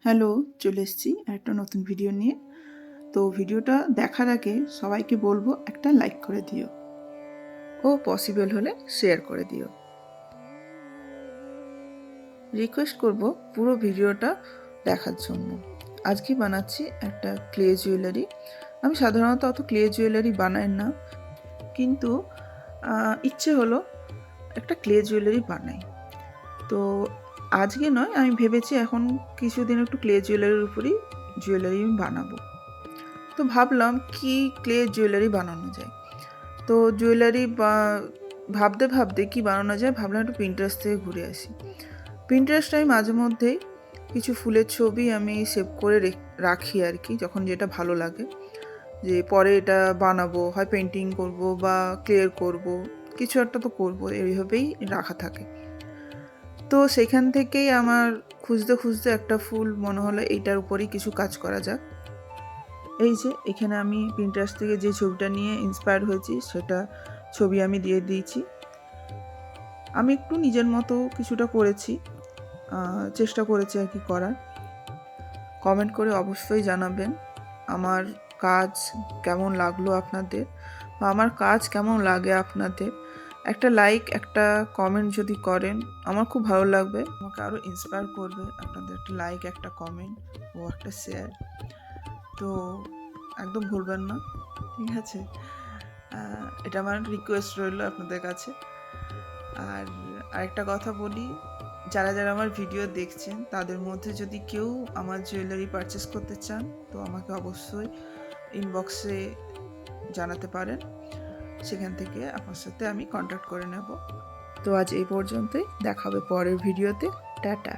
Hello, চলে এসেছি একটা নতুন ভিডিও নিয়ে। তো ভিডিওটা দেখার আগে সবাইকে বলবো একটা লাইক করে দিও ও পসিবল হলে শেয়ার করে দিও। রিকোয়েস্ট করব পুরো ভিডিওটা দেখার জন্য। আজকে বানাচ্ছি একটা ক্লে জুয়েলারি। আমি সাধারণত অত ক্লে জুয়েলারি বানাই না, কিন্তু ইচ্ছে হলো একটা ক্লে জুয়েলারি বানাই। তো আজকে নয়, আমি ভেবেছি এখন কিছুদিন একটু ক্লে জুয়েলারির উপরই জুয়েলারি আমি বানাবো। তো ভাবলাম কি ক্লে জুয়েলারি বানানো যায়। তো জুয়েলারি ভাবতে ভাবতে কি বানানো যায় ভাবলাম একটু পিন্টারেস্ট থেকে ঘুরে আসি। পিন্টারেস্টে আমি মাঝে মধ্যেই কিছু ফুলের ছবি আমি সেভ করে রাখি আর কি, যখন যেটা ভালো লাগে যে পরে এটা বানাবো, হয় পেন্টিং করব বা ক্লিয়ার করব, কিছু একটা তো করবো, এইভাবেই রাখা থাকে। তো সেখান থেকেই আমার খুঁজতে খুঁজতে একটা ফুল মনে হলো এইটার উপরেই কিছু কাজ করা যাক। এই যে এখানে আমি পিন্টারেস্ট থেকে যে ছবিটা নিয়ে ইন্সপায়ার হয়েছি সেটা ছবি আমি দিয়ে দিয়েছি। আমি একটু নিজের মতো কিছুটা করেছি, চেষ্টা করেছি আর কি করার। কমেন্ট করে অবশ্যই জানাবেন আমার কাজ কেমন লাগলো আপনাদের, বা আমার কাজ কেমন লাগে আপনাদের। একটা লাইক, একটা কমেন্ট যদি করেন আমার খুব ভালো লাগবে, আমাকে আরও ইন্সপায়ার করবে আপনাদের একটা লাইক, একটা কমেন্ট ও একটা শেয়ার। তো একদম ভুলবেন না, ঠিক আছে? এটা আমার রিকোয়েস্ট রইল আপনাদের কাছে। আর আরেকটা কথা বলি, যারা যারা আমার ভিডিও দেখছেন তাদের মধ্যে যদি কেউ আমার জুয়েলারি পারচেস করতে চান তো আমাকে অবশ্যই ইনবক্সে জানাতে পারেন, সেখান থেকে আপনার সাথে আমি কন্ট্যাক্ট করে নেব। তো আজ এই পর্যন্তই, দেখা হবে পরের ভিডিওতে। টাটা।